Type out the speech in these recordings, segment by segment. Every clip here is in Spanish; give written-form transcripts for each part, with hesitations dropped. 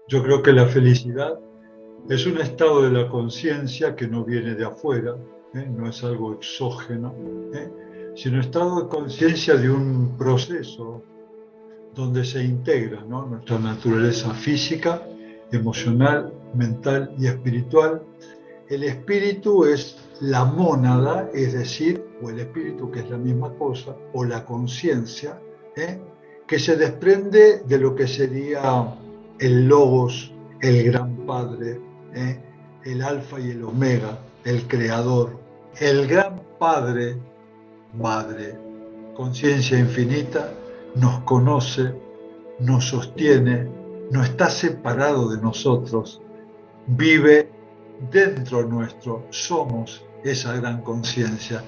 Yo creo que la felicidad es un estado de la conciencia que no viene de afuera, no es algo exógeno, sino estado de conciencia de un proceso donde se integra, ¿no?, nuestra naturaleza física, emocional, mental y espiritual. El espíritu es la mónada, es decir, o el espíritu, que es la misma cosa, o la conciencia, que se desprende de lo que sería el logos, el gran padre, el alfa y el omega, el creador, el gran padre, madre, conciencia infinita, nos conoce, nos sostiene, no está separado de nosotros, vive dentro nuestro, somos esa gran conciencia.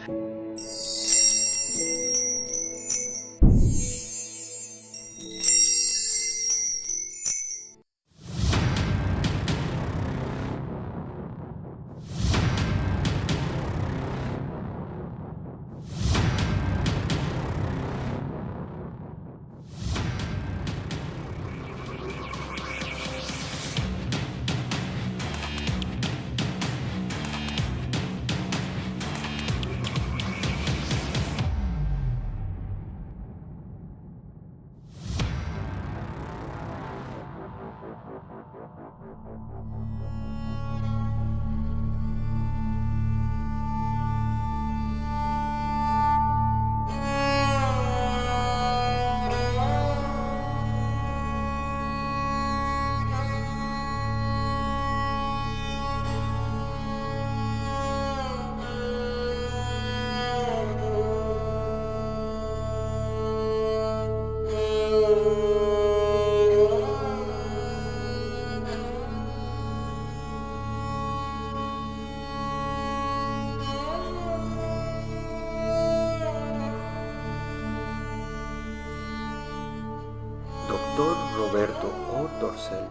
Dr. Roberto O. Torcello,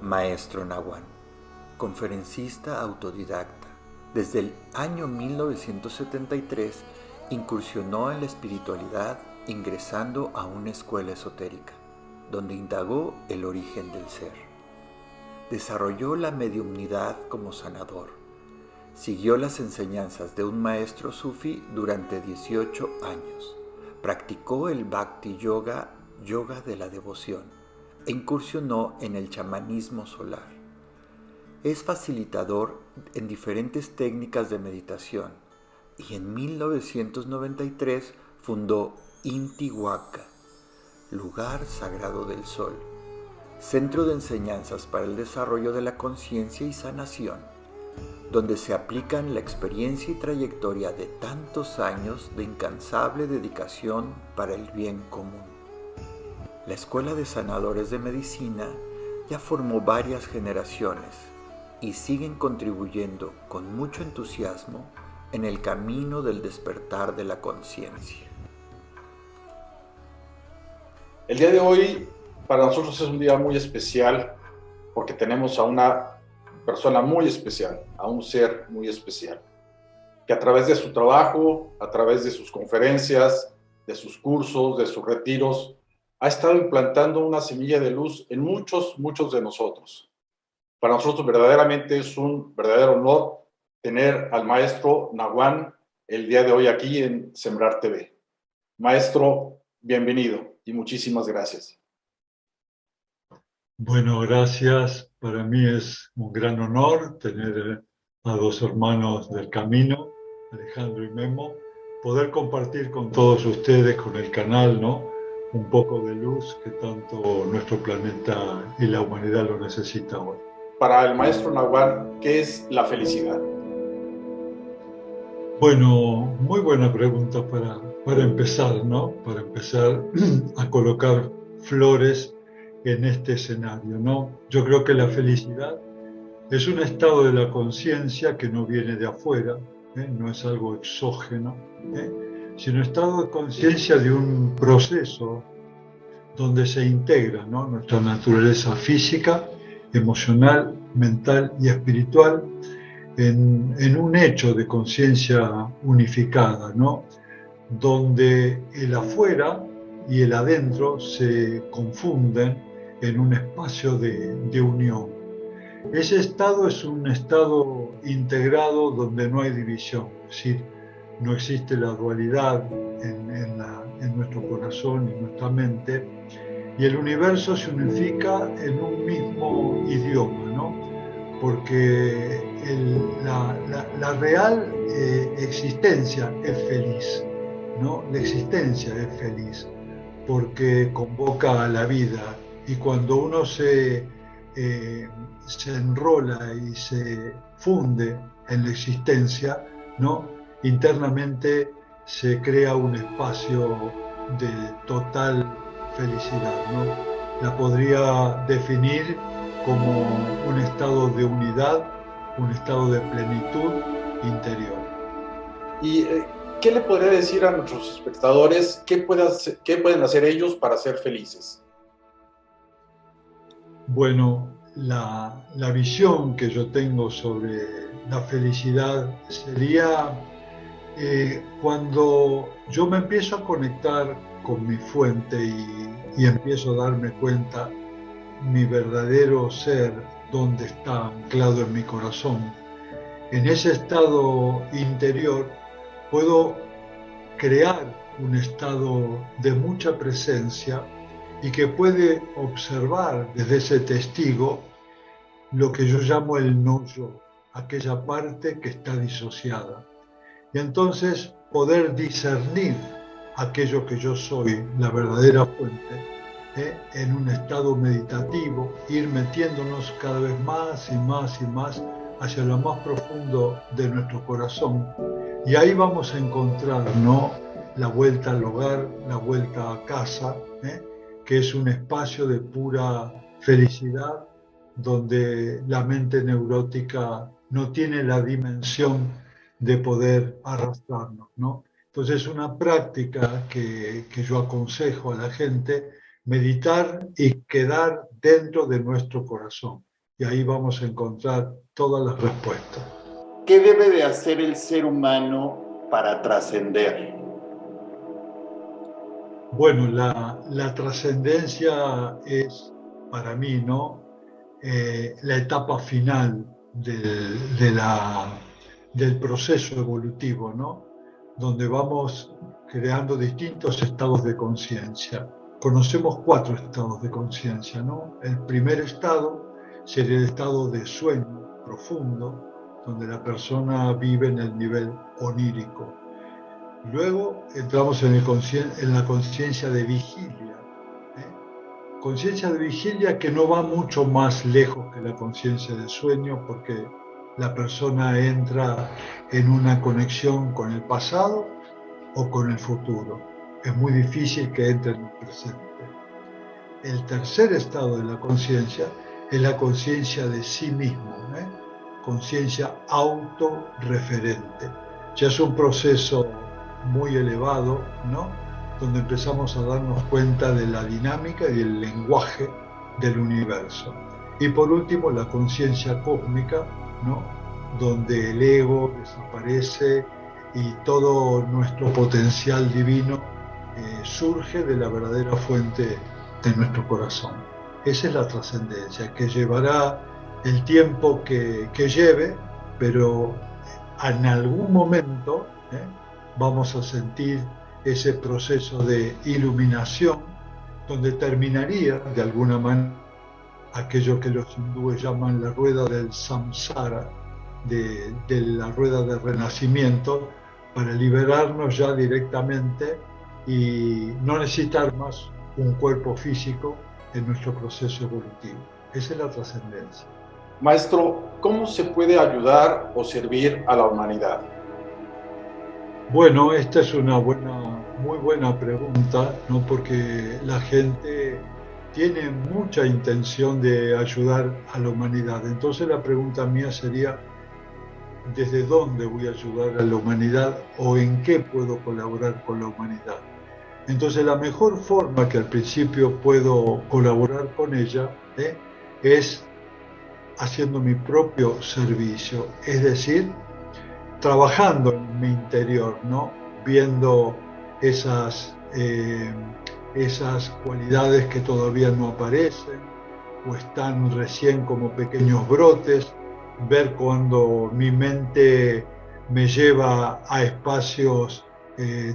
maestro nahuán, conferencista autodidacta. Desde el año 1973 incursionó en la espiritualidad ingresando a una escuela esotérica, donde indagó el origen del ser. Desarrolló la mediumnidad como sanador. Siguió las enseñanzas de un maestro sufi durante 18 años. Practicó el Bhakti Yoga, yoga de la devoción, e incursionó en el chamanismo solar. Es facilitador en diferentes técnicas de meditación y en 1993 fundó Intihuaca, lugar sagrado del sol, centro de enseñanzas para el desarrollo de la conciencia y sanación, donde se aplican la experiencia y trayectoria de tantos años de incansable dedicación para el bien común. La Escuela de Sanadores de Medicina ya formó varias generaciones y siguen contribuyendo con mucho entusiasmo en el camino del despertar de la conciencia. El día de hoy para nosotros es un día muy especial porque tenemos a una persona muy especial, a un ser muy especial, que a través de su trabajo, a través de sus conferencias, de sus cursos, de sus retiros, ha estado implantando una semilla de luz en muchos de nosotros. Para nosotros verdaderamente es un verdadero honor tener al maestro nahuán el día de hoy aquí en Sembrar TV. Maestro, bienvenido y muchísimas gracias. Bueno, gracias. Para mí es un gran honor tener a dos hermanos del camino, Alejandro y Memo, poder compartir con todos ustedes, con el canal, ¿no?, un poco de luz que tanto nuestro planeta y la humanidad lo necesita hoy. Para el maestro nahuán, ¿qué es la felicidad? Bueno, muy buena pregunta para empezar, ¿no? Para empezar a colocar flores en este escenario, ¿no? Yo creo que la felicidad es un estado de la conciencia que no viene de afuera, no es algo exógeno, sino estado de conciencia de un proceso donde se integra, ¿no?, nuestra naturaleza física, emocional, mental y espiritual en un hecho de conciencia unificada, ¿no?, donde el afuera y el adentro se confunden en un espacio de unión. Ese estado es un estado integrado donde no hay división, es decir, no existe la dualidad en nuestro corazón y en nuestra mente, y el universo se unifica en un mismo idioma, ¿no? Porque la real existencia es feliz, ¿no? La existencia es feliz porque convoca a la vida, y cuando uno se enrola y se funde en la existencia, ¿no? Internamente se crea un espacio de total felicidad, ¿no? La podría definir como un estado de unidad, un estado de plenitud interior. ¿Y qué le podría decir a nuestros espectadores? ¿Qué pueden hacer ellos para ser felices? Bueno, la visión que yo tengo sobre la felicidad sería cuando yo me empiezo a conectar con mi fuente y empiezo a darme cuenta mi verdadero ser, dónde está anclado en mi corazón. En ese estado interior puedo crear un estado de mucha presencia y que puede observar desde ese testigo lo que yo llamo el no yo, aquella parte que está disociada. Y entonces poder discernir aquello que yo soy, la verdadera fuente, en un estado meditativo, ir metiéndonos cada vez más y más y más hacia lo más profundo de nuestro corazón. Y ahí vamos a encontrar, ¿no?, la vuelta al hogar, la vuelta a casa, que es un espacio de pura felicidad, donde la mente neurótica no tiene la dimensión de poder arrastrarnos, ¿no? Entonces es una práctica que yo aconsejo a la gente, meditar y quedar dentro de nuestro corazón. Y ahí vamos a encontrar todas las respuestas. ¿Qué debe de hacer el ser humano para trascender? Bueno, la trascendencia es, para mí, ¿no?, la etapa final del proceso evolutivo, ¿no?, donde vamos creando distintos estados de conciencia. Conocemos 4 estados de conciencia, ¿no? El primer estado sería el estado de sueño profundo, donde la persona vive en el nivel onírico. Luego entramos en la conciencia de vigilia. Conciencia de vigilia que no va mucho más lejos que la conciencia del sueño, porque la persona entra en una conexión con el pasado o con el futuro. Es muy difícil que entre en el presente. El tercer estado de la conciencia es la conciencia de sí mismo, conciencia autorreferente. Ya es un proceso muy elevado, ¿no?, donde empezamos a darnos cuenta de la dinámica y del lenguaje del universo. Y por último, la conciencia cósmica, ¿no?, donde el ego desaparece y todo nuestro potencial divino surge de la verdadera fuente de nuestro corazón. Esa es la trascendencia, que llevará el tiempo que lleve, pero en algún momento vamos a sentir ese proceso de iluminación, donde terminaría de alguna manera aquello que los hindúes llaman la rueda del samsara, de la rueda del renacimiento, para liberarnos ya directamente y no necesitar más un cuerpo físico en nuestro proceso evolutivo. Esa es la trascendencia. Maestro, ¿cómo se puede ayudar o servir a la humanidad? Bueno, esta es una muy buena pregunta, ¿no?, porque la gente tiene mucha intención de ayudar a la humanidad. Entonces la pregunta mía sería, ¿desde dónde voy a ayudar a la humanidad o en qué puedo colaborar con la humanidad? Entonces la mejor forma que al principio puedo colaborar con ella es haciendo mi propio servicio, es decir, trabajando en mi interior, ¿no?, viendo esas esas cualidades que todavía no aparecen o están recién como pequeños brotes, ver cuando mi mente me lleva a espacios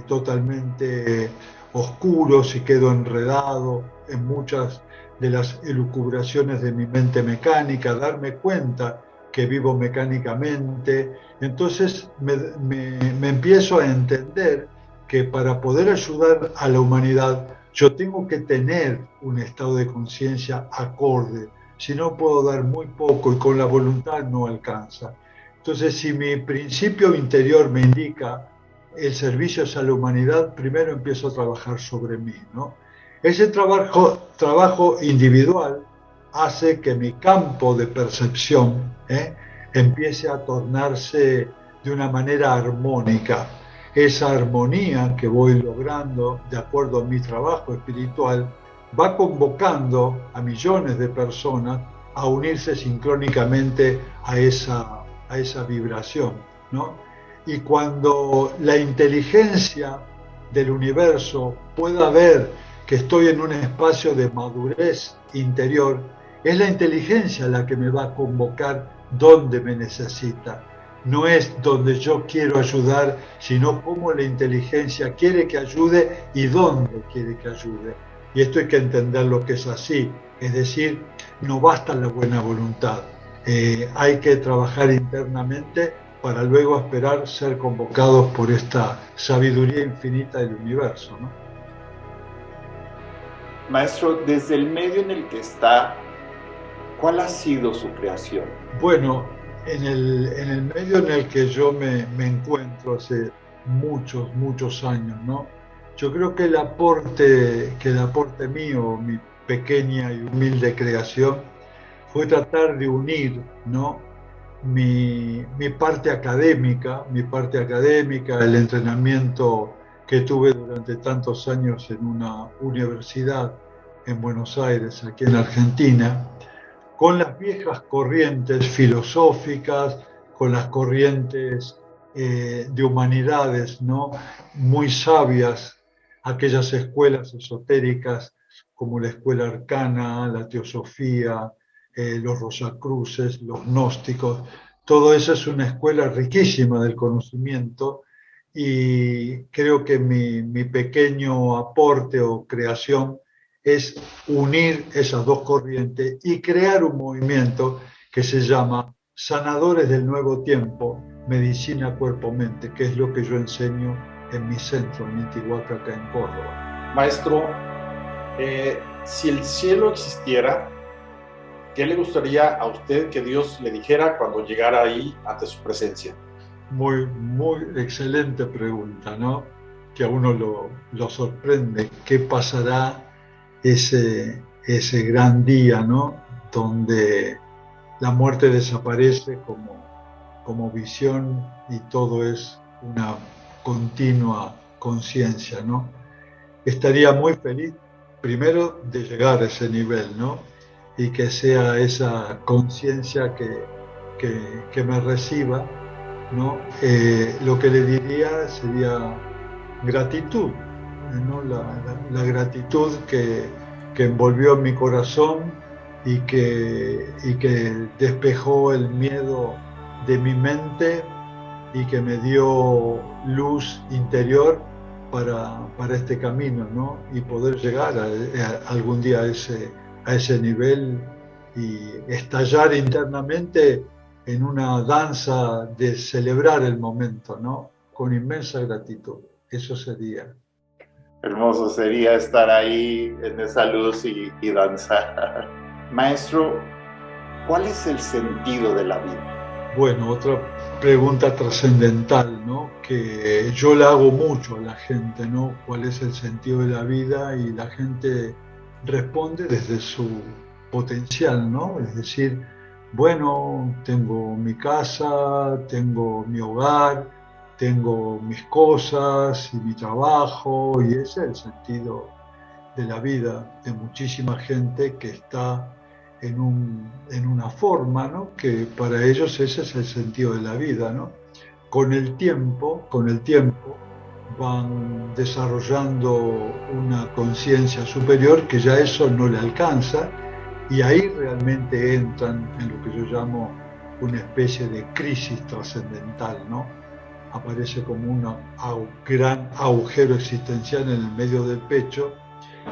totalmente oscuros y quedo enredado en muchas de las elucubraciones de mi mente mecánica, darme cuenta que vivo mecánicamente. Entonces me empiezo a entender que para poder ayudar a la humanidad yo tengo que tener un estado de conciencia acorde, si no puedo dar muy poco y con la voluntad no alcanza. Entonces, si mi principio interior me indica el servicio hacia la humanidad, primero empiezo a trabajar sobre mí, ¿no? Ese trabajo individual hace que mi campo de percepción empiece a tornarse de una manera armónica. Esa armonía que voy logrando de acuerdo a mi trabajo espiritual va convocando a millones de personas a unirse sincrónicamente a esa vibración, ¿no? Y cuando la inteligencia del universo pueda ver que estoy en un espacio de madurez interior, es la inteligencia la que me va a convocar donde me necesita. No es donde yo quiero ayudar, sino cómo la inteligencia quiere que ayude y dónde quiere que ayude. Y esto hay que entender lo que es así, es decir, no basta la buena voluntad, hay que trabajar internamente para luego esperar ser convocados por esta sabiduría infinita del universo, ¿no? Maestro, desde el medio en el que está, ¿cuál ha sido su creación? Bueno, en el medio en el que yo me encuentro hace muchos años, ¿no? Yo creo que el aporte mío, mi pequeña y humilde creación, fue tratar de unir, ¿no? mi parte académica, el entrenamiento que tuve durante tantos años en una universidad en Buenos Aires, aquí en Argentina, con las viejas corrientes filosóficas, con las corrientes de humanidades, ¿no? Muy sabias, aquellas escuelas esotéricas como la escuela arcana, la teosofía, los rosacruces, los gnósticos. Todo eso es una escuela riquísima del conocimiento y creo que mi pequeño aporte o creación es unir esas dos corrientes y crear un movimiento que se llama Sanadores del Nuevo Tiempo, Medicina Cuerpo-Mente, que es lo que yo enseño en mi centro, en Intihuaca, acá en Córdoba. Maestro, si el cielo existiera, ¿qué le gustaría a usted que Dios le dijera cuando llegara ahí ante su presencia? Muy excelente pregunta, ¿no? Que a uno lo sorprende. ¿Qué pasará ese gran día, ¿no? Donde la muerte desaparece como visión y todo es una continua conciencia, ¿no? Estaría muy feliz, primero, de llegar a ese nivel, ¿no? Y que sea esa conciencia que me reciba, ¿no? Lo que le diría sería gratitud, ¿no? La gratitud que envolvió mi corazón y que despejó el miedo de mi mente y que me dio luz interior para este camino, ¿no? Y poder llegar algún día a ese nivel y estallar internamente en una danza de celebrar el momento, ¿no? Con inmensa gratitud. Eso sería. Hermoso sería estar ahí en esa luz y danzar. Maestro, ¿cuál es el sentido de la vida? Bueno, otra pregunta trascendental, ¿no? Que yo la hago mucho a la gente, ¿no? ¿Cuál es el sentido de la vida? Y la gente responde desde su potencial, ¿no? Es decir, bueno, tengo mi casa, tengo mi hogar, tengo mis cosas y mi trabajo, y ese es el sentido de la vida de muchísima gente que está en una forma, ¿no? Que para ellos ese es el sentido de la vida, ¿no? Con el tiempo, van desarrollando una conciencia superior que ya eso no le alcanza, y ahí realmente entran en lo que yo llamo una especie de crisis trascendental, ¿no? Aparece como un gran agujero existencial en el medio del pecho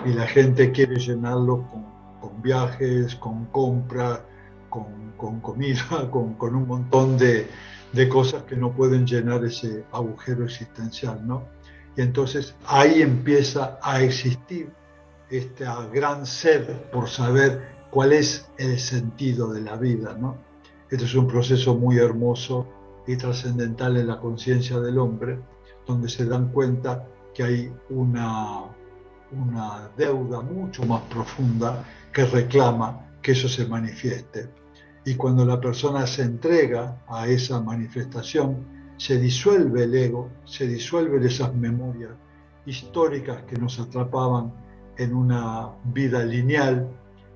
y la gente quiere llenarlo con viajes, con compras, con comida, con un montón de cosas que no pueden llenar ese agujero existencial, ¿no? Y entonces ahí empieza a existir esta gran sed por saber cuál es el sentido de la vida, ¿no? Este es un proceso muy hermoso y trascendental en la conciencia del hombre, donde se dan cuenta que hay una deuda mucho más profunda que reclama que eso se manifieste. Y cuando la persona se entrega a esa manifestación, se disuelve el ego, se disuelven esas memorias históricas que nos atrapaban en una vida lineal,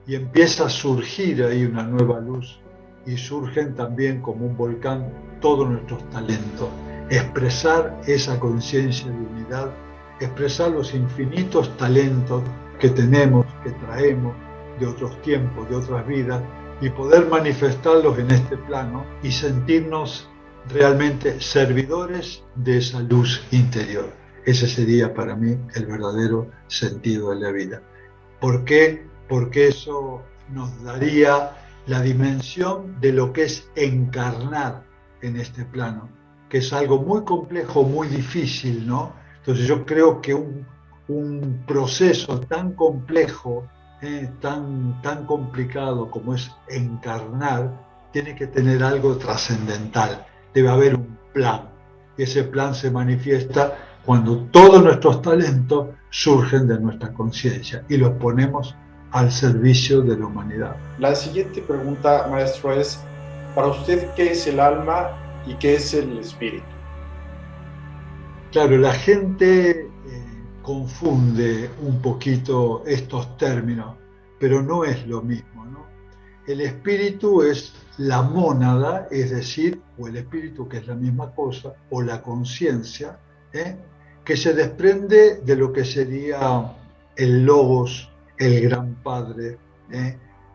y empieza a surgir ahí una nueva luz, y surgen también como un volcán todos nuestros talentos. Expresar esa conciencia de unidad, expresar los infinitos talentos que tenemos, que traemos de otros tiempos, de otras vidas, y poder manifestarlos en este plano y sentirnos realmente servidores de esa luz interior. Ese sería para mí el verdadero sentido de la vida. ¿Por qué? Porque eso nos daría la dimensión de lo que es encarnar en este plano, que es algo muy complejo, muy difícil, ¿no? Entonces yo creo que un proceso tan complejo, tan complicado como es encarnar, tiene que tener algo trascendental. Debe haber un plan, y ese plan se manifiesta cuando todos nuestros talentos surgen de nuestra conciencia y los ponemos al servicio de la humanidad. La siguiente pregunta, maestro, es, para usted, ¿qué es el alma y qué es el espíritu? Claro, la gente confunde un poquito estos términos, pero no es lo mismo, ¿no? El espíritu es la mónada, es decir, o el espíritu, que es la misma cosa, o la conciencia, que se desprende de lo que sería el logos, el gran padre,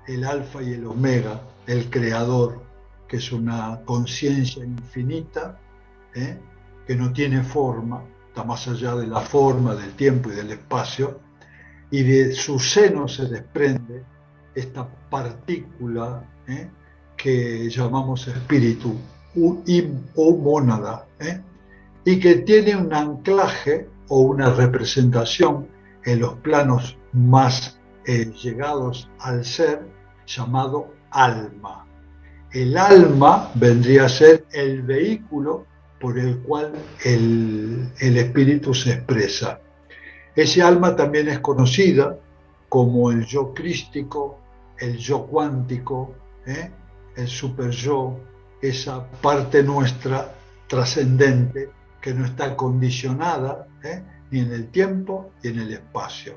el alfa y el omega, el creador, que es una conciencia infinita, que no tiene forma, está más allá de la forma, del tiempo y del espacio, y de su seno se desprende esta partícula que llamamos espíritu o mónada, y que tiene un anclaje o una representación en los planos más llegados al ser, llamado alma. El alma vendría a ser el vehículo por el cual el espíritu se expresa. Ese alma también es conocida como el yo crístico, el yo cuántico, el super yo, esa parte nuestra trascendente que no está condicionada ni en el tiempo ni en el espacio.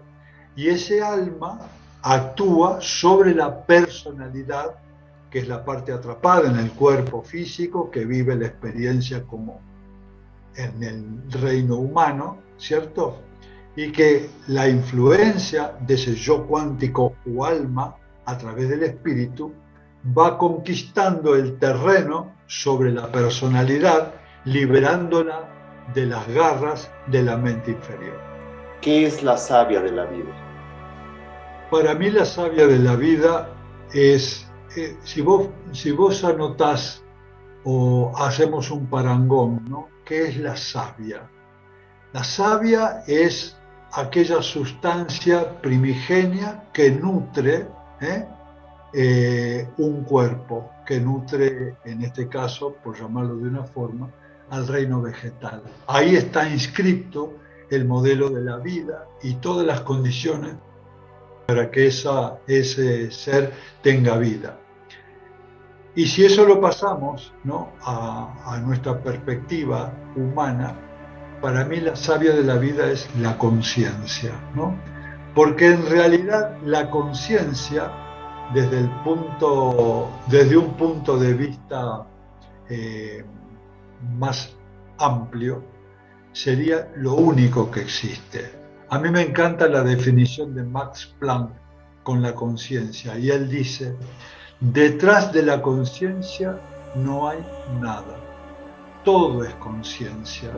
Y ese alma actúa sobre la personalidad, que es la parte atrapada en el cuerpo físico, que vive la experiencia como en el reino humano, ¿cierto? Y que la influencia de ese yo cuántico o alma a través del espíritu va conquistando el terreno sobre la personalidad, liberándola de las garras de la mente inferior. ¿Qué es la savia de la vida? Para mí la savia de la vida es, si vos anotás o hacemos un parangón, ¿no? ¿Qué es la savia? La savia es aquella sustancia primigenia que nutre un cuerpo, que nutre, en este caso, por llamarlo de una forma, al reino vegetal. Ahí está inscrito el modelo de la vida y todas las condiciones para que ese ser tenga vida. Y si eso lo pasamos, ¿no?, a nuestra perspectiva humana, para mí la savia de la vida es la conciencia, ¿no? Porque en realidad la conciencia, desde un punto de vista más amplio, sería lo único que existe. A mí me encanta la definición de Max Planck con la conciencia, y él dice: detrás de la conciencia no hay nada, todo es conciencia,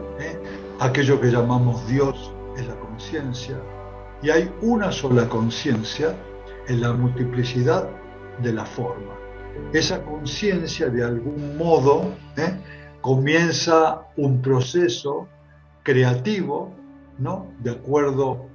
Aquello que llamamos Dios es la conciencia, y hay una sola conciencia en la multiplicidad de la forma. Esa conciencia, de algún modo, comienza un proceso creativo, ¿no?, de acuerdo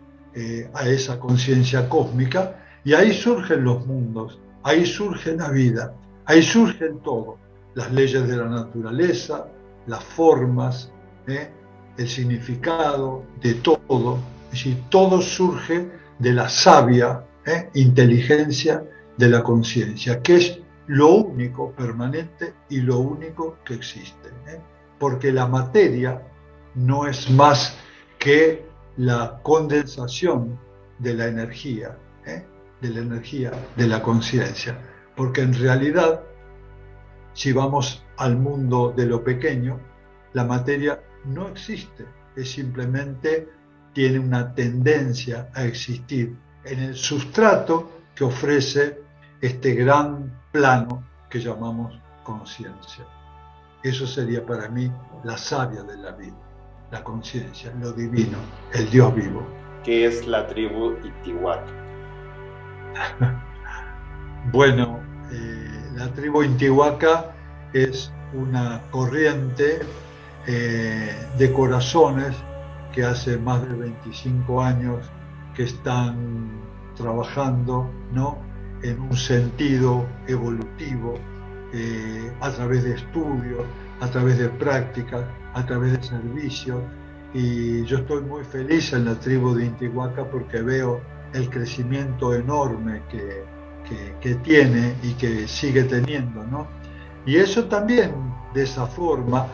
a esa conciencia cósmica, y ahí surgen los mundos, ahí surge la vida, ahí surgen todo, las leyes de la naturaleza, las formas, el significado de todo. Es decir, todo surge de la sabia inteligencia de la conciencia, que es lo único permanente y lo único que existe, porque la materia no es más que la condensación de la energía, de la conciencia, porque en realidad, si vamos al mundo de lo pequeño, la materia no existe, es simplemente tiene una tendencia a existir en el sustrato que ofrece este gran plano que llamamos conciencia. Eso sería para mí la savia de la vida, la conciencia, lo divino, el Dios vivo. ¿Qué es la tribu Intihuatá? Bueno, la tribu Intihuatá es una corriente de corazones que hace más de 25 años que están trabajando, ¿no?, en un sentido evolutivo, a través de estudios, a través de prácticas, a través de servicios. Y yo estoy muy feliz en la tribu de Intihuatá porque veo el crecimiento enorme que tiene y que sigue teniendo, ¿no? Y eso también, de esa forma,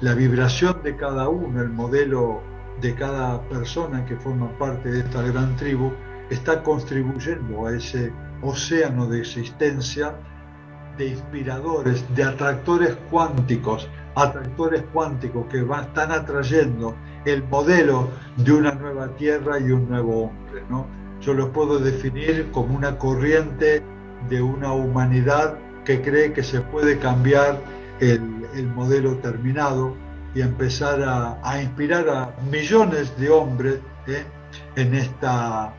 la vibración de cada uno, el modelo de cada persona que forma parte de esta gran tribu, está contribuyendo a ese océano de existencia, de inspiradores, de atractores cuánticos que están atrayendo el modelo de una nueva tierra y un nuevo hombre, ¿no? Yo los puedo definir como una corriente de una humanidad que cree que se puede cambiar el modelo terminado y empezar a inspirar a millones de hombres en esta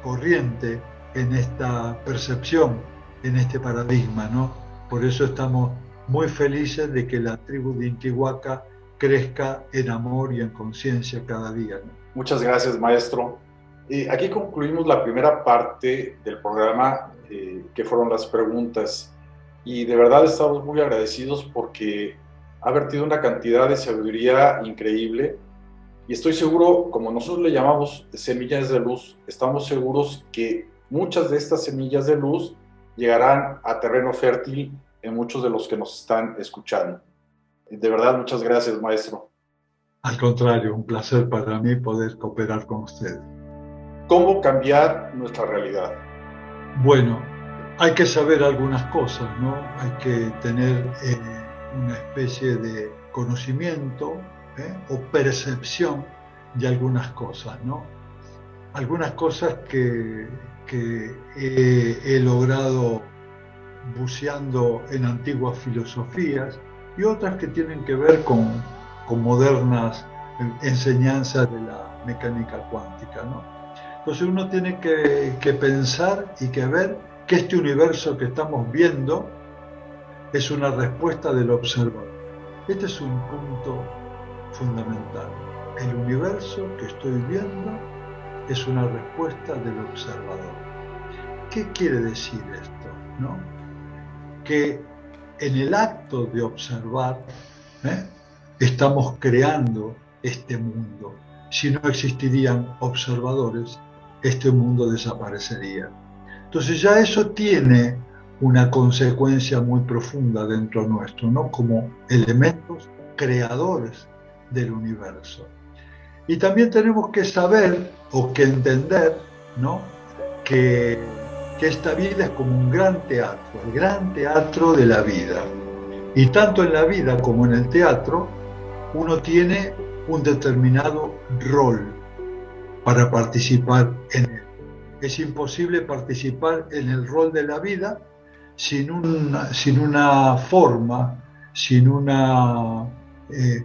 corriente, en esta percepción, en este paradigma, ¿no? Por eso estamos muy felices de que la tribu de Intihuatá crezca en amor y en conciencia cada día, ¿no? Muchas gracias, maestro. Aquí concluimos la primera parte del programa, que fueron las preguntas. Y de verdad estamos muy agradecidos porque ha vertido una cantidad de sabiduría increíble. Y estoy seguro, como nosotros le llamamos semillas de luz, estamos seguros que muchas de estas semillas de luz llegarán a terreno fértil en muchos de los que nos están escuchando. De verdad, muchas gracias, maestro. Al contrario, un placer para mí poder cooperar con ustedes. ¿Cómo cambiar nuestra realidad? Bueno, hay que saber algunas cosas, ¿no? Hay que tener una especie de conocimiento o percepción de algunas cosas, ¿no? Algunas cosas que he logrado buceando en antiguas filosofías y otras que tienen que ver con modernas enseñanzas de la mecánica cuántica, ¿no? Entonces uno tiene que pensar y que ver que este universo que estamos viendo es una respuesta del observador. Este es un punto fundamental. El universo que estoy viendo es una respuesta del observador. ¿Qué quiere decir esto, no? Que en el acto de observar, estamos creando este mundo. Si no existirían observadores, este mundo desaparecería. Entonces ya eso tiene una consecuencia muy profunda dentro nuestro, ¿no? Como elementos creadores del universo. Y también tenemos que saber o que entender, ¿no?, que esta vida es como un gran teatro, el gran teatro de la vida. Y tanto en la vida como en el teatro uno tiene un determinado rol para participar en él. Es imposible participar en el rol de la vida sin una forma, sin una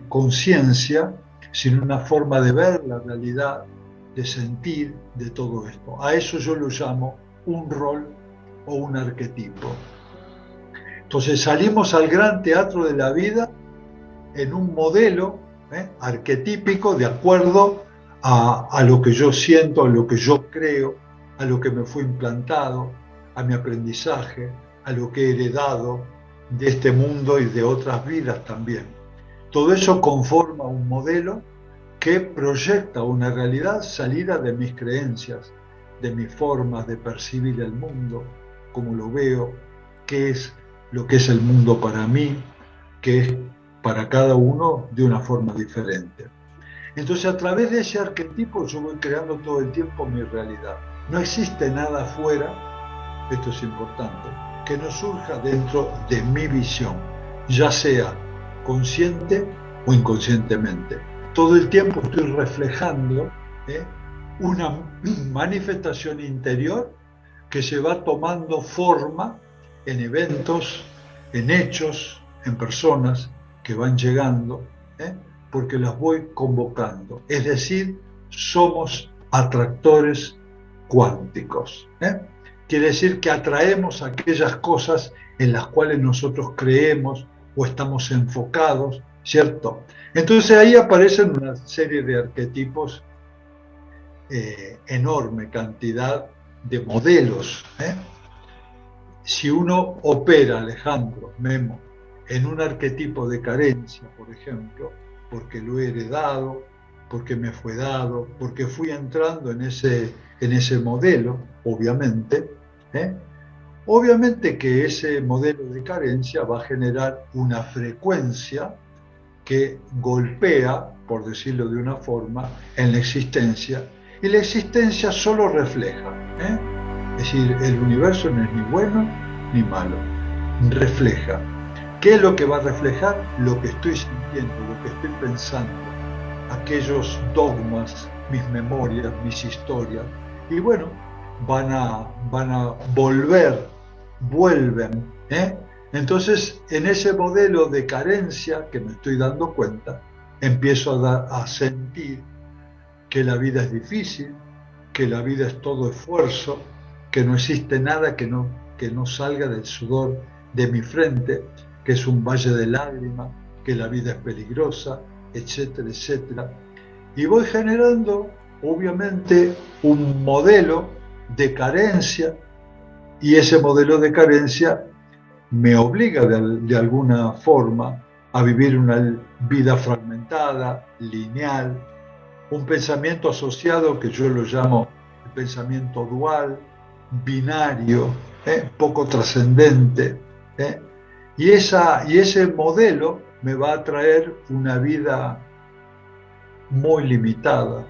conciencia, sin una forma de ver la realidad, de sentir, de todo esto. A eso yo lo llamo un rol o un arquetipo. Entonces salimos al gran teatro de la vida en un modelo arquetípico de acuerdo a lo que yo siento, a lo que yo creo, a lo que me fue implantado, a mi aprendizaje, a lo que he heredado de este mundo y de otras vidas también. Todo eso conforma un modelo que proyecta una realidad salida de mis creencias, de mis formas de percibir el mundo, cómo lo veo, qué es lo que es el mundo para mí, qué es para cada uno de una forma diferente. Entonces, a través de ese arquetipo yo voy creando todo el tiempo mi realidad. No existe nada afuera, esto es importante, que no surja dentro de mi visión, ya sea consciente o inconscientemente. Todo el tiempo estoy reflejando una manifestación interior que se va tomando forma en eventos, en hechos, en personas que van llegando, porque las voy convocando. Es decir, somos atractores cuánticos. Quiere decir que atraemos aquellas cosas en las cuales nosotros creemos o estamos enfocados, ¿cierto? Entonces ahí aparecen una serie de arquetipos, enorme cantidad de modelos. Si uno opera, Alejandro, Memo, en un arquetipo de carencia, por ejemplo, porque lo he heredado, porque me fue dado, porque fui entrando en ese modelo, obviamente, obviamente que ese modelo de carencia va a generar una frecuencia que golpea, por decirlo de una forma, en la existencia, y la existencia solo refleja. Es decir, el universo no es ni bueno ni malo, refleja. ¿Qué es lo que va a reflejar? Lo que estoy sintiendo, lo que estoy pensando, aquellos dogmas, mis memorias, mis historias, y bueno, van a vuelven. Entonces, en ese modelo de carencia que me estoy dando cuenta, empiezo a sentir que la vida es difícil, que la vida es todo esfuerzo, que no existe nada que no salga del sudor de mi frente, que es un valle de lágrimas, que la vida es peligrosa, etcétera, etcétera. Y voy generando, obviamente, un modelo de carencia, y ese modelo de carencia me obliga de alguna forma a vivir una vida fragmentada, lineal, un pensamiento asociado que yo lo llamo el pensamiento dual, binario, poco trascendente, y ese modelo me va a traer una vida muy limitada,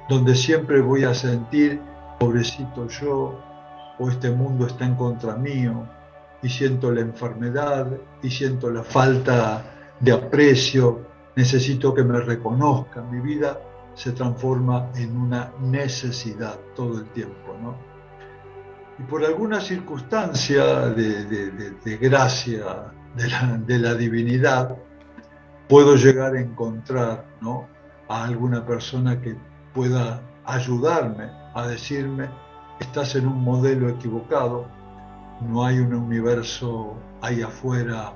donde siempre voy a sentir, pobrecito yo, o este mundo está en contra mío, y siento la enfermedad, y siento la falta de aprecio, necesito que me reconozcan. Mi vida se transforma en una necesidad todo el tiempo, ¿no? Y por alguna circunstancia de gracia de la divinidad, puedo llegar a encontrar, ¿no?, a alguna persona que pueda ayudarme a decirme: estás en un modelo equivocado, no hay un universo ahí afuera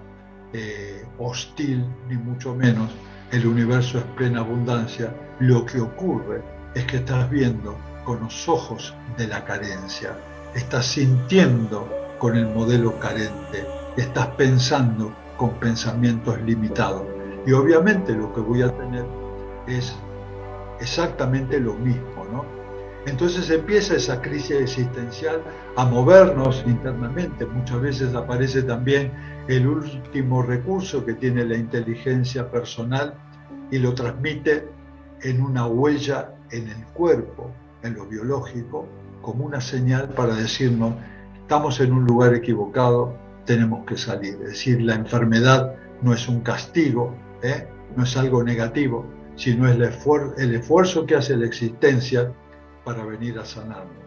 hostil, ni mucho menos. El universo es plena abundancia. Lo que ocurre es que estás viendo con los ojos de la carencia, estás sintiendo con el modelo carente, estás pensando con pensamientos limitados. Y obviamente lo que voy a tener es exactamente lo mismo, ¿no? Entonces empieza esa crisis existencial a movernos internamente. Muchas veces aparece también el último recurso que tiene la inteligencia personal y lo transmite en una huella en el cuerpo, en lo biológico, como una señal para decirnos: estamos en un lugar equivocado, tenemos que salir. Es decir, la enfermedad no es un castigo, no es algo negativo, sino es el esfuerzo que hace la existencia para venir a sanarnos.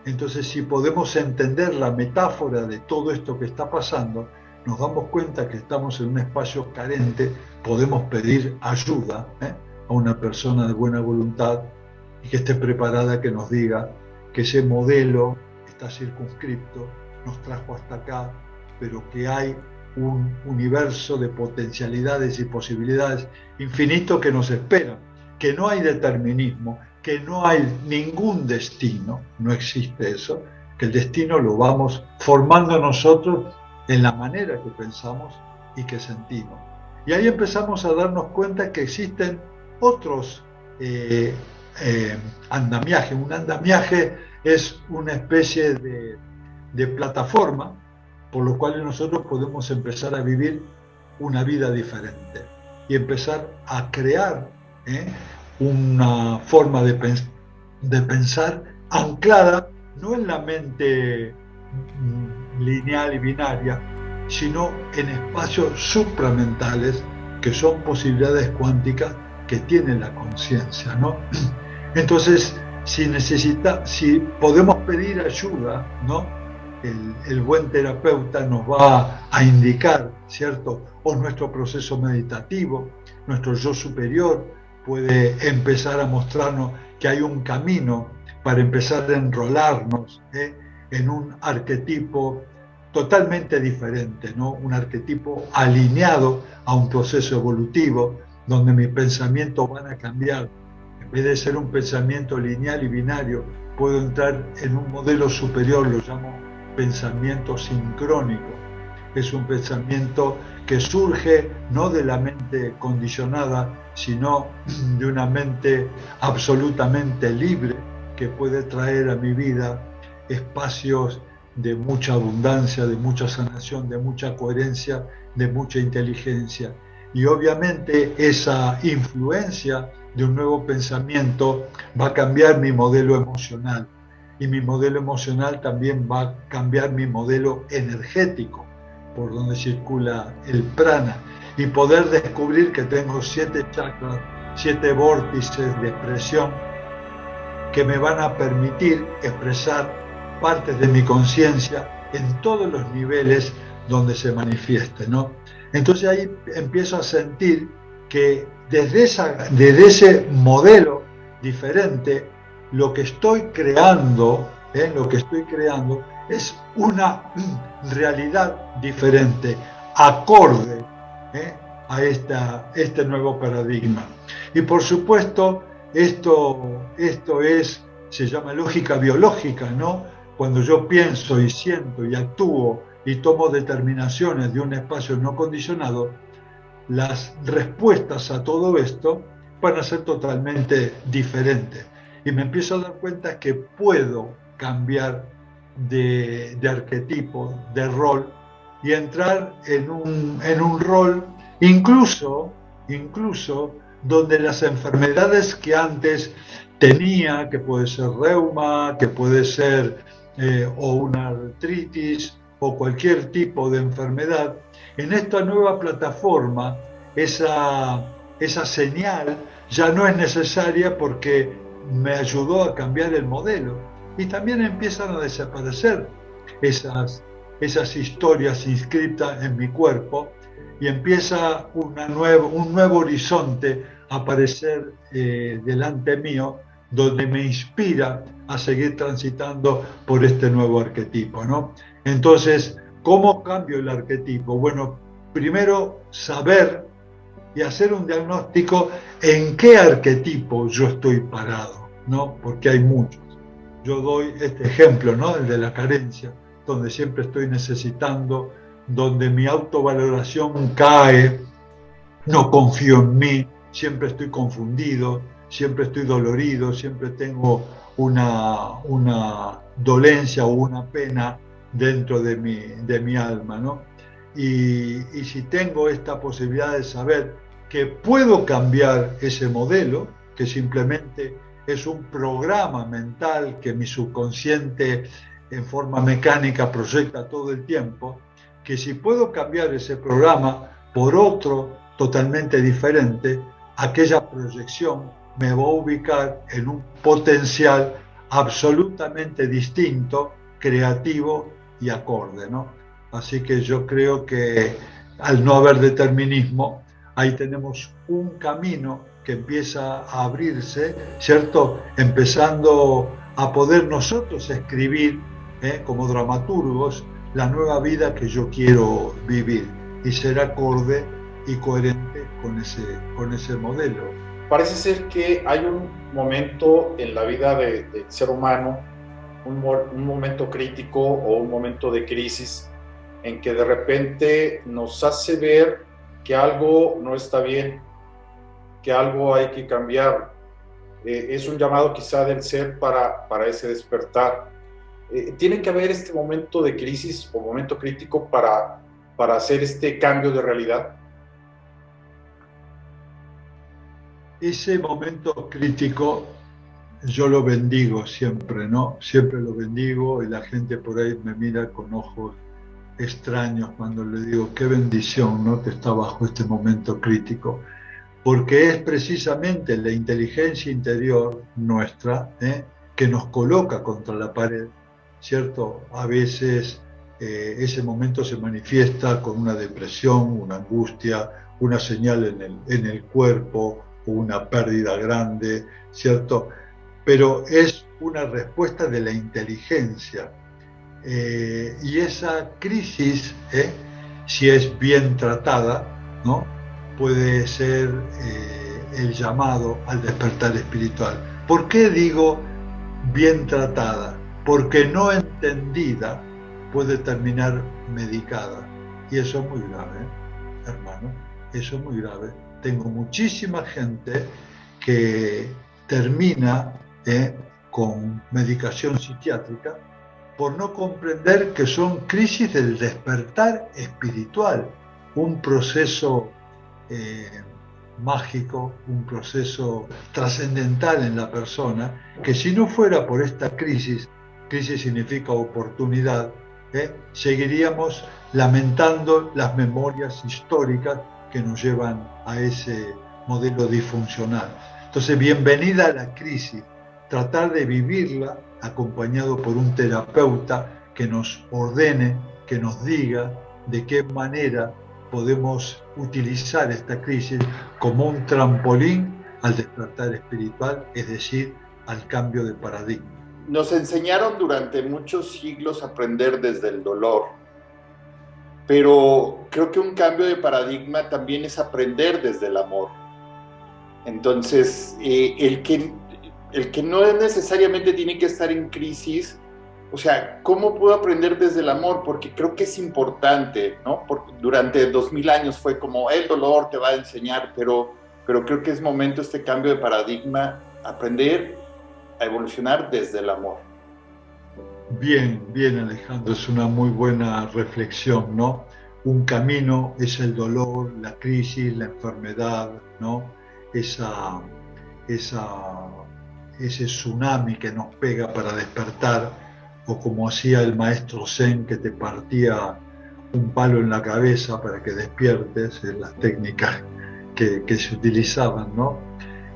Entonces, si podemos entender la metáfora de todo esto que está pasando, nos damos cuenta que estamos en un espacio carente, podemos pedir ayuda a una persona de buena voluntad y que esté preparada, que nos diga que ese modelo está circunscripto, nos trajo hasta acá, pero que hay un universo de potencialidades y posibilidades infinito que nos esperan, que no hay determinismo, que no hay ningún destino, no existe eso, que el destino lo vamos formando nosotros en la manera que pensamos y que sentimos. Y ahí empezamos a darnos cuenta que existen otros andamiajes. Un andamiaje es una especie de plataforma por lo cual nosotros podemos empezar a vivir una vida diferente y empezar a crear una forma de pensar anclada no en la mente lineal y binaria, sino en espacios supramentales que son posibilidades cuánticas que tiene la conciencia, ¿no? Entonces, si podemos pedir ayuda, ¿no? El buen terapeuta nos va a indicar, ¿cierto? O nuestro proceso meditativo, nuestro yo superior puede empezar a mostrarnos que hay un camino para empezar a enrolarnos en un arquetipo totalmente diferente, ¿no? Un arquetipo alineado a un proceso evolutivo donde mis pensamientos van a cambiar. En vez de ser un pensamiento lineal y binario, puedo entrar en un modelo superior, lo llamo pensamiento sincrónico. Es un pensamiento que surge no de la mente condicionada, sino de una mente absolutamente libre que puede traer a mi vida espacios de mucha abundancia, de mucha sanación, de mucha coherencia, de mucha inteligencia. Y obviamente esa influencia de un nuevo pensamiento va a cambiar mi modelo emocional. Y mi modelo emocional también va a cambiar mi modelo energético, por donde circula el prana. Y poder descubrir que tengo 7 chakras, 7 vórtices de expresión que me van a permitir expresar partes de mi conciencia en todos los niveles donde se manifieste, ¿no? Entonces ahí empiezo a sentir que desde ese modelo diferente, lo que estoy creando es una realidad diferente, acorde a este nuevo paradigma. Y por supuesto, esto se llama lógica biológica, ¿no? Cuando yo pienso y siento y actúo y tomo determinaciones de un espacio no condicionado, las respuestas a todo esto van a ser totalmente diferentes. Y me empiezo a dar cuenta que puedo cambiar de arquetipo, de rol, y entrar en un rol incluso donde las enfermedades que antes tenía, que puede ser reuma, que puede ser o una artritis o cualquier tipo de enfermedad, en esta nueva plataforma esa señal ya no es necesaria porque me ayudó a cambiar el modelo. Y también empiezan a desaparecer esas historias inscritas en mi cuerpo y empieza un nuevo horizonte a aparecer delante mío, donde me inspira a seguir transitando por este nuevo arquetipo, ¿no? Entonces, ¿cómo cambio el arquetipo? Bueno, primero saber y hacer un diagnóstico en qué arquetipo yo estoy parado, ¿no? Porque hay muchos. Yo doy este ejemplo, ¿no? El de la carencia, donde siempre estoy necesitando, donde mi autovaloración cae, no confío en mí, siempre estoy confundido, siempre estoy dolorido, siempre tengo una dolencia o una pena dentro de mi alma, ¿no? Y si tengo esta posibilidad de saber que puedo cambiar ese modelo, que simplemente es un programa mental que mi subconsciente en forma mecánica proyecta todo el tiempo, que si puedo cambiar ese programa, por otro totalmente diferente, aquella proyección me va a ubicar en un potencial absolutamente distinto, creativo y acorde, ¿no? Así que yo creo que al no haber determinismo, ahí tenemos un camino que empieza a abrirse, ¿cierto? Empezando a poder nosotros escribir, como dramaturgos, la nueva vida que yo quiero vivir y ser acorde y coherente con ese modelo. Parece ser que hay un momento en la vida del ser humano, un momento crítico o un momento de crisis en que de repente nos hace ver que algo no está bien, que algo hay que cambiar. Es un llamado quizá del ser para ese despertar. Tiene que haber este momento de crisis o momento crítico para hacer este cambio de realidad. Ese momento crítico yo lo bendigo siempre, ¿no? Siempre lo bendigo y la gente por ahí me mira con ojos extraños cuando le digo qué bendición, ¿no? Que está bajo este momento crítico, porque es precisamente la inteligencia interior nuestra, que nos coloca contra la pared, ¿cierto? A veces ese momento se manifiesta con una depresión, una angustia, una señal en el cuerpo, una pérdida grande, ¿cierto? Pero es una respuesta de la inteligencia. Y esa crisis, si es bien tratada, ¿no? Puede ser el llamado al despertar espiritual. ¿Por qué digo bien tratada? Porque no entendida puede terminar medicada. Y eso es muy grave, hermano, eso es muy grave. Tengo muchísima gente que termina con medicación psiquiátrica por no comprender que son crisis del despertar espiritual, un proceso mágico, un proceso trascendental en la persona, que si no fuera por esta crisis significa oportunidad, seguiríamos lamentando las memorias históricas que nos llevan a ese modelo disfuncional. Entonces, bienvenida a la crisis, tratar de vivirla acompañado por un terapeuta que nos ordene, que nos diga de qué manera podemos utilizar esta crisis como un trampolín al despertar espiritual, es decir, al cambio de paradigma. Nos enseñaron durante muchos siglos a aprender desde el dolor, pero creo que un cambio de paradigma también es aprender desde el amor. Entonces, el que no necesariamente tiene que estar en crisis, o sea, ¿cómo puedo aprender desde el amor? Porque creo que es importante, ¿no? Porque durante 2000 años fue como el dolor te va a enseñar, pero creo que es momento este cambio de paradigma, aprender a evolucionar desde el amor. Bien, Alejandro, es una muy buena reflexión, ¿no? Un camino es el dolor, la crisis, la enfermedad, ¿no? Ese tsunami que nos pega para despertar, o como hacía el maestro Zen, que te partía un palo en la cabeza para que despiertes, en las técnicas que se utilizaban, ¿no?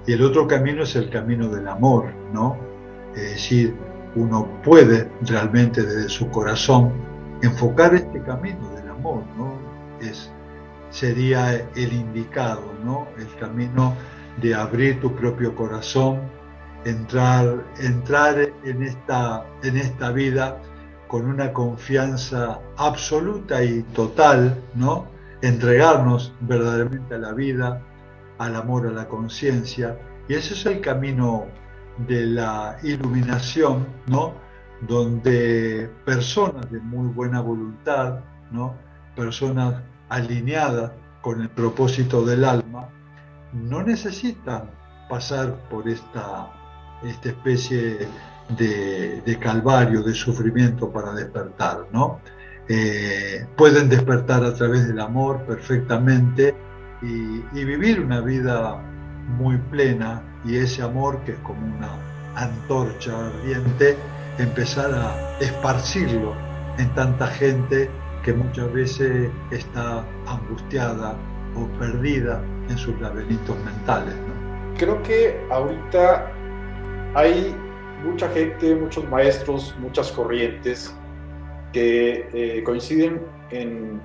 Y el otro camino es el camino del amor, ¿no? Es decir, uno puede realmente desde su corazón enfocar este camino del amor, ¿no? Sería el indicado, ¿no? El camino de abrir tu propio corazón, entrar en esta vida con una confianza absoluta y total, ¿no? Entregarnos verdaderamente a la vida, al amor, a la conciencia, y ese es el camino de la iluminación, ¿no? Donde personas de muy buena voluntad, ¿no? Personas alineadas con el propósito del alma, no necesitan pasar por esta especie de calvario, de sufrimiento para despertar, ¿no? Pueden despertar a través del amor perfectamente y vivir una vida muy plena, y ese amor, que es como una antorcha ardiente, empezar a esparcirlo en tanta gente que muchas veces está angustiada o perdida en sus laberintos mentales, ¿no? Creo que ahorita hay mucha gente, muchos maestros, muchas corrientes que coinciden en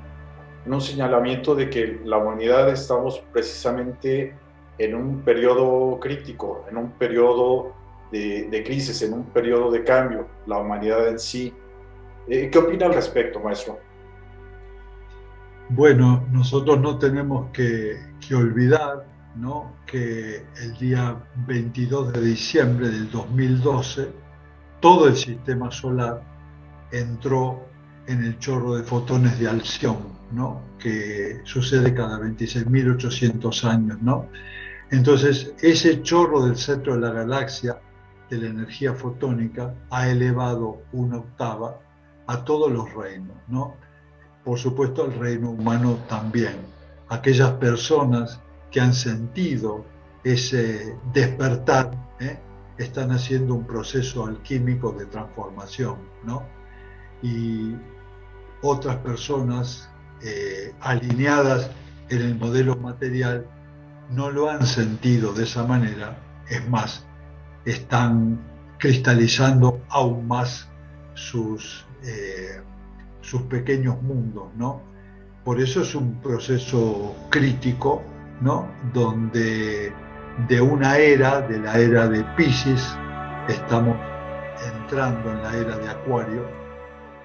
un señalamiento de que la humanidad estamos precisamente en un periodo crítico, en un periodo de crisis, en un periodo de cambio, la humanidad en sí. ¿Qué opina al respecto, maestro? Bueno, nosotros no tenemos que olvidar, ¿no?, que el día 22 de diciembre del 2012 todo el sistema solar entró en el chorro de fotones de Alción, ¿no?, que sucede cada 26.800 años, ¿no? Entonces, ese chorro del centro de la galaxia, de la energía fotónica, ha elevado una octava a todos los reinos, ¿no? Por supuesto, al reino humano también. Aquellas personas que han sentido ese despertar, están haciendo un proceso alquímico de transformación, ¿no? Y otras personas alineadas en el modelo material no lo han sentido de esa manera. Es más, están cristalizando aún más sus pequeños mundos, ¿no? Por eso es un proceso crítico, ¿no?, donde de una era, de la era de Piscis, estamos entrando en la era de Acuario,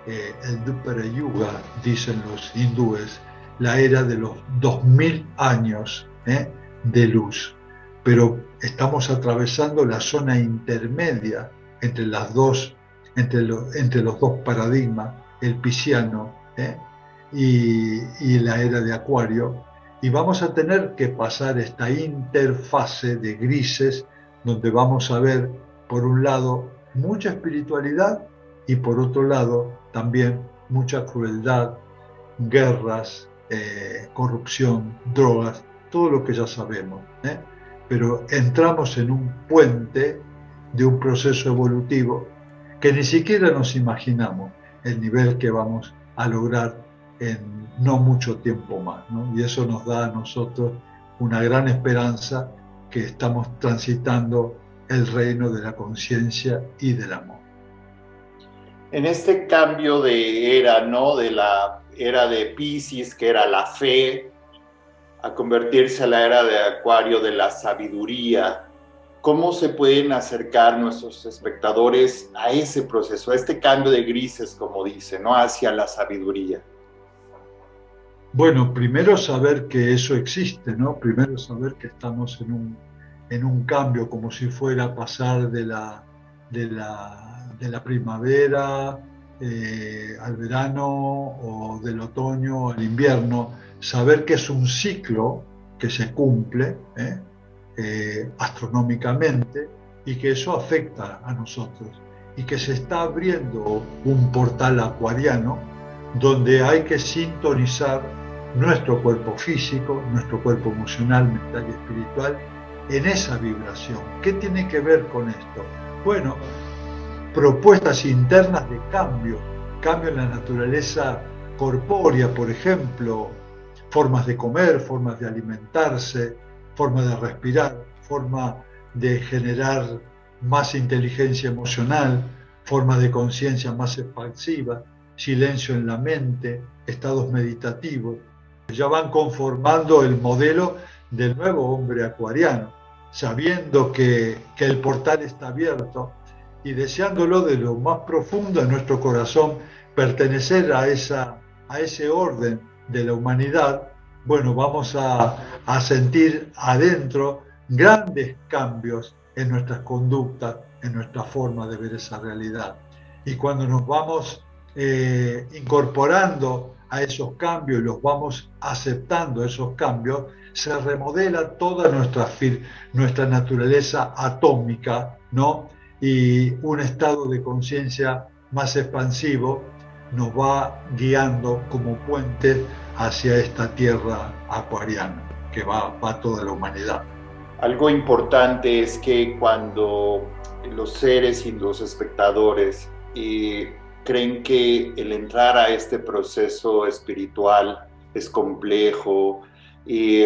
el Dvapara Yuga, dicen los hindúes, la era de los 2000 años de luz. Pero estamos atravesando la zona intermedia entre los dos paradigmas, el pisciano y la era de Acuario, y vamos a tener que pasar esta interfase de grises donde vamos a ver, por un lado, mucha espiritualidad y por otro lado también mucha crueldad, guerras, corrupción, drogas, todo lo que ya sabemos, pero entramos en un puente de un proceso evolutivo que ni siquiera nos imaginamos el nivel que vamos a lograr en no mucho tiempo más, ¿no? Y eso nos da a nosotros una gran esperanza que estamos transitando el reino de la conciencia y del amor. En este cambio de era, ¿no?, de la era de Piscis, que era la fe, a convertirse a la era de Acuario, de la sabiduría, ¿cómo se pueden acercar nuestros espectadores a ese proceso, a este cambio de grises, como dice, ¿no?, hacia la sabiduría? Bueno, primero saber que eso existe, ¿no? Primero saber que estamos en un cambio, como si fuera pasar de la primavera al verano, o del otoño al invierno. Saber que es un ciclo que se cumple astronómicamente, y que eso afecta a nosotros, y que se está abriendo un portal acuariano donde hay que sintonizar nuestro cuerpo físico, nuestro cuerpo emocional, mental y espiritual en esa vibración. ¿Qué tiene que ver con esto? Bueno, propuestas internas de cambio en la naturaleza corpórea, por ejemplo, formas de comer, formas de alimentarse, forma de respirar, forma de generar más inteligencia emocional, forma de conciencia más expansiva, silencio en la mente, estados meditativos. Ya van conformando el modelo del nuevo hombre acuariano, sabiendo que el portal está abierto y deseándolo de lo más profundo de nuestro corazón, pertenecer a ese orden de la humanidad. Bueno, vamos a sentir adentro grandes cambios en nuestras conductas, en nuestra forma de ver esa realidad. Y cuando nos vamos incorporando a esos cambios y los vamos aceptando, esos cambios, se remodela toda nuestra naturaleza atómica, ¿no? Y un estado de conciencia más expansivo nos va guiando como puente hacia esta tierra acuariana que va a toda la humanidad. Algo importante es que cuando los seres y los espectadores creen que el entrar a este proceso espiritual es complejo y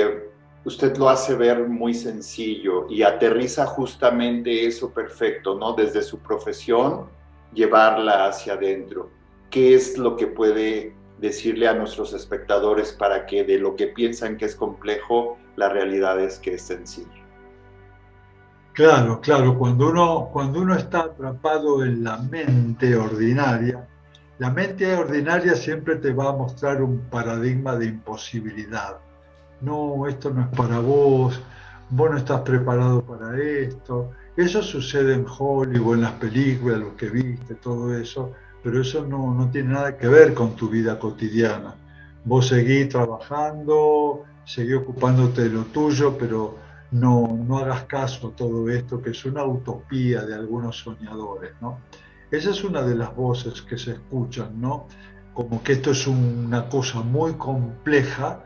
usted lo hace ver muy sencillo y aterriza justamente eso perfecto, ¿no? Desde su profesión, llevarla hacia adentro. ¿Qué es lo que puede decirle a nuestros espectadores para que de lo que piensan que es complejo, la realidad es que es sencillo? Claro, claro, cuando uno está atrapado en la mente ordinaria siempre te va a mostrar un paradigma de imposibilidad. No, esto no es para vos, vos no estás preparado para esto. Eso sucede en Hollywood, en las películas, lo que viste, todo eso, pero eso no tiene nada que ver con tu vida cotidiana. Vos seguís trabajando, seguís ocupándote de lo tuyo, pero no hagas caso a todo esto, que es una utopía de algunos soñadores, ¿no? Esa es una de las voces que se escuchan, ¿no? Como que esto es una cosa muy compleja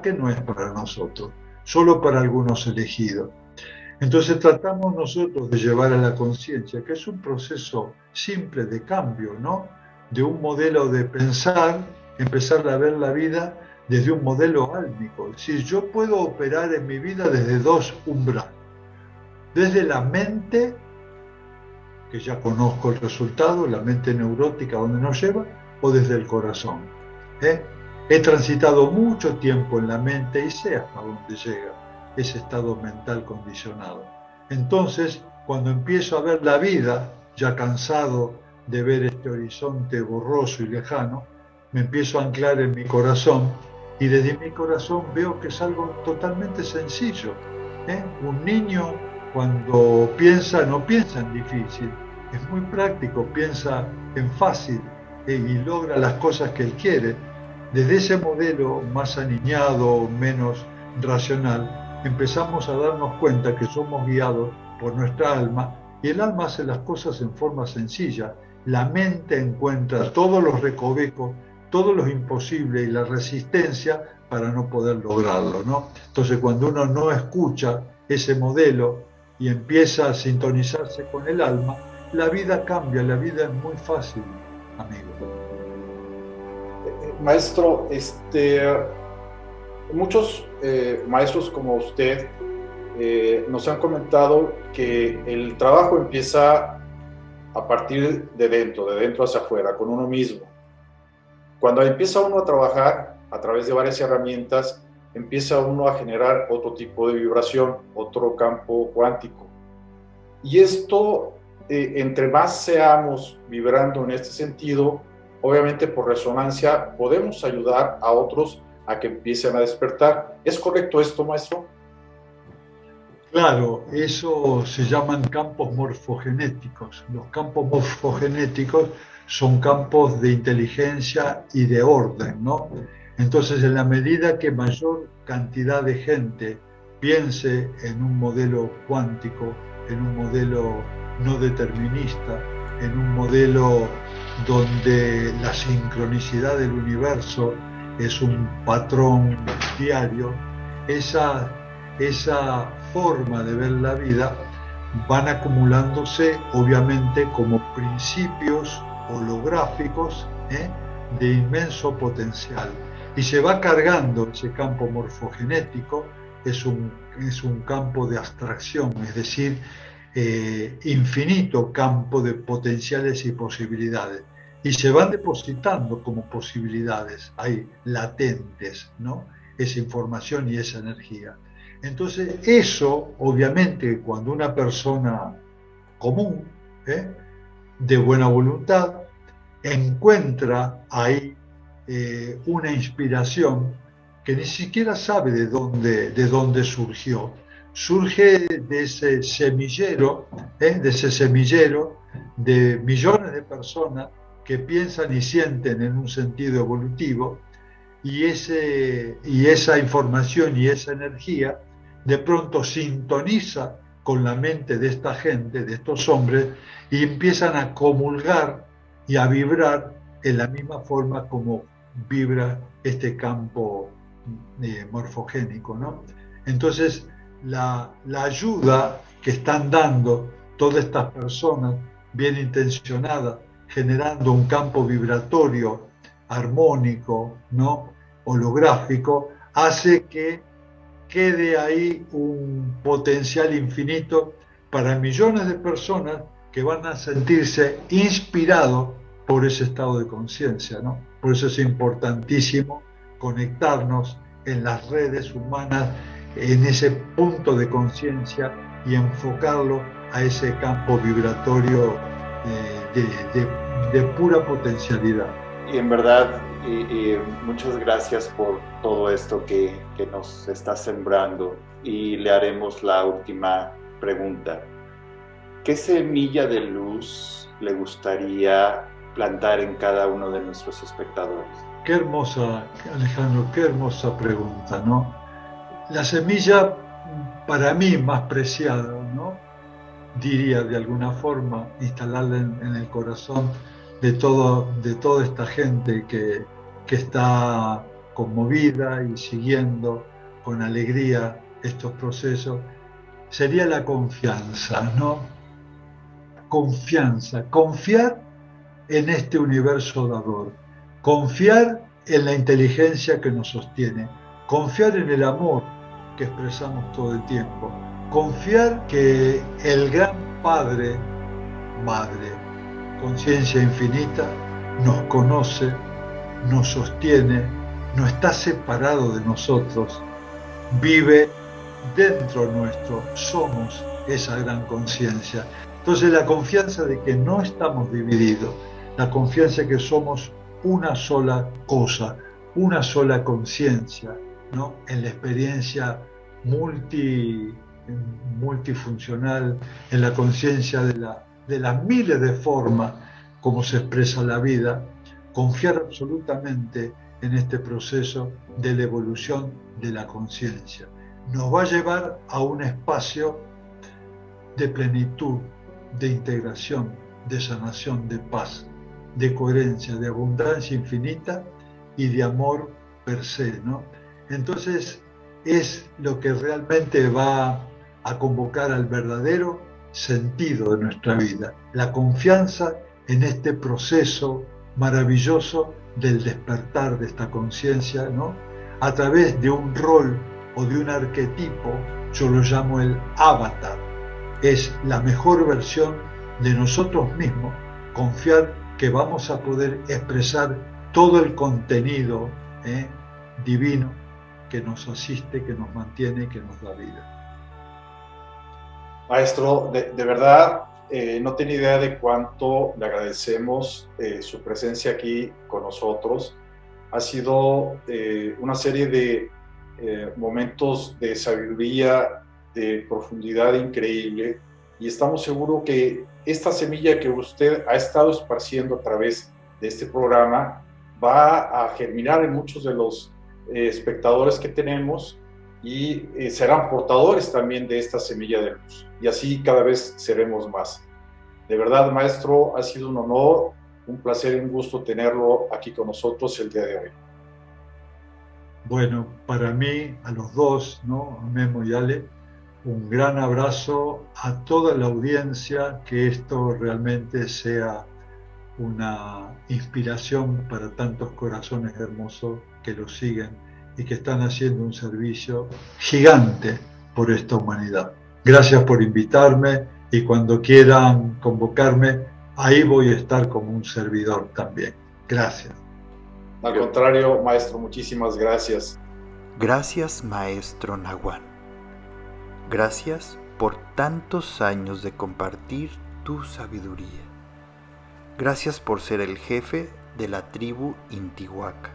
que no es para nosotros, solo para algunos elegidos. Entonces tratamos nosotros de llevar a la conciencia que es un proceso simple de cambio, ¿no? De un modelo de pensar, empezar a ver la vida desde un modelo álmico. Es decir, yo puedo operar en mi vida desde dos umbrales. Desde la mente, que ya conozco el resultado, la mente neurótica donde nos lleva, o desde el corazón. He transitado mucho tiempo en la mente y sé hasta dónde llega ese estado mental condicionado. Entonces, cuando empiezo a ver la vida, ya cansado de ver este horizonte borroso y lejano, me empiezo a anclar en mi corazón y desde mi corazón veo que es algo totalmente sencillo. Un niño cuando piensa, no piensa en difícil, es muy práctico, piensa en fácil y logra las cosas que él quiere. Desde ese modelo más aniñado, menos racional, empezamos a darnos cuenta que somos guiados por nuestra alma y el alma hace las cosas en forma sencilla. La mente encuentra todos los recovecos, todos los imposibles y la resistencia para no poder lograrlo, ¿no? Entonces, cuando uno no escucha ese modelo y empieza a sintonizarse con el alma, la vida cambia, la vida es muy fácil, amigo. Maestro, muchos maestros como usted nos han comentado que el trabajo empieza a partir de dentro hacia afuera, con uno mismo. Cuando empieza uno a trabajar a través de varias herramientas, empieza uno a generar otro tipo de vibración, otro campo cuántico. Y esto, entre más seamos vibrando en este sentido, obviamente por resonancia podemos ayudar a otros a que empiecen a despertar. ¿Es correcto esto, maestro? Claro, eso se llaman campos morfogenéticos. Los campos morfogenéticos son campos de inteligencia y de orden, ¿no? Entonces, en la medida que mayor cantidad de gente piense en un modelo cuántico, en un modelo no determinista, en un modelo donde la sincronicidad del universo es un patrón diario, esa forma de ver la vida van acumulándose obviamente como principios holográficos de inmenso potencial y se va cargando ese campo morfogenético. Es un campo de abstracción, es decir, infinito campo de potenciales y posibilidades, y se van depositando como posibilidades ahí latentes, ¿no? Esa información y esa energía. Entonces eso, obviamente, cuando una persona común, de buena voluntad, encuentra ahí una inspiración que ni siquiera sabe de dónde surgió. Surge de ese semillero, de millones de personas que piensan y sienten en un sentido evolutivo, y esa información y esa energía de pronto sintoniza con la mente de esta gente, de estos hombres, y empiezan a comulgar y a vibrar en la misma forma como vibra este campo morfogénico, ¿no? Entonces, la ayuda que están dando todas estas personas bien intencionadas, generando un campo vibratorio armónico, ¿no? Holográfico, hace que quede ahí un potencial infinito para millones de personas que van a sentirse inspirados por ese estado de conciencia, ¿no? Por eso es importantísimo conectarnos en las redes humanas, en ese punto de conciencia y enfocarlo a ese campo vibratorio de pura potencialidad. Y en verdad, muchas gracias por todo esto que nos está sembrando. Y le haremos la última pregunta. ¿Qué semilla de luz le gustaría plantar en cada uno de nuestros espectadores? Qué hermosa, Alejandro, qué hermosa pregunta, ¿no? La semilla, para mí, más preciada, ¿no? Diría de alguna forma, instalarla en el corazón de toda esta gente que está conmovida y siguiendo con alegría estos procesos, sería la confianza, ¿no? Confianza, confiar en este universo dador, confiar en la inteligencia que nos sostiene, confiar en el amor que expresamos todo el tiempo, confiar que el gran Padre, Madre, conciencia infinita, nos conoce, nos sostiene, no está separado de nosotros, vive dentro nuestro, somos esa gran conciencia. Entonces la confianza de que no estamos divididos, la confianza de que somos una sola cosa, una sola conciencia, ¿no? En la experiencia multifuncional, en la conciencia de las miles de formas como se expresa la vida, confiar absolutamente en este proceso de la evolución de la conciencia. Nos va a llevar a un espacio de plenitud, de integración, de sanación, de paz, de coherencia, de abundancia infinita y de amor per se, ¿no? Entonces es lo que realmente va a convocar al verdadero sentido de nuestra vida, la confianza en este proceso maravilloso del despertar de esta conciencia, ¿no? A través de un rol o de un arquetipo, yo lo llamo el avatar, es la mejor versión de nosotros mismos, confiar que vamos a poder expresar todo el contenido divino que nos asiste, que nos mantiene, que nos da vida. Maestro, de verdad, no tiene idea de cuánto le agradecemos su presencia aquí con nosotros. Ha sido una serie de momentos de sabiduría, de profundidad increíble, y estamos seguros que esta semilla que usted ha estado esparciendo a través de este programa va a germinar en muchos de los espectadores que tenemos y serán portadores también de esta semilla de luz. Y así cada vez seremos más. De verdad, maestro, ha sido un honor, un placer y un gusto tenerlo aquí con nosotros el día de hoy. Bueno, para mí, a los dos, ¿no? A Memo y Ale, un gran abrazo a toda la audiencia, que esto realmente sea una inspiración para tantos corazones hermosos que lo siguen y que están haciendo un servicio gigante por esta humanidad. Gracias por invitarme y cuando quieran convocarme, ahí voy a estar como un servidor también. Gracias. Al contrario, maestro, muchísimas gracias. Gracias, maestro Naguán. Gracias por tantos años de compartir tu sabiduría. Gracias por ser el jefe de la tribu Intihuaca.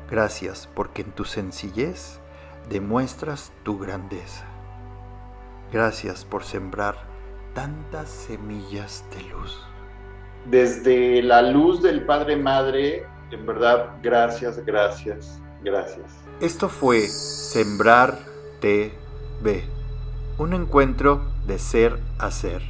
Gracias porque en tu sencillez demuestras tu grandeza. Gracias por sembrar tantas semillas de luz. Desde la luz del Padre Madre, en verdad, gracias, gracias, gracias. Esto fue Sembrar TV, un encuentro de ser a ser.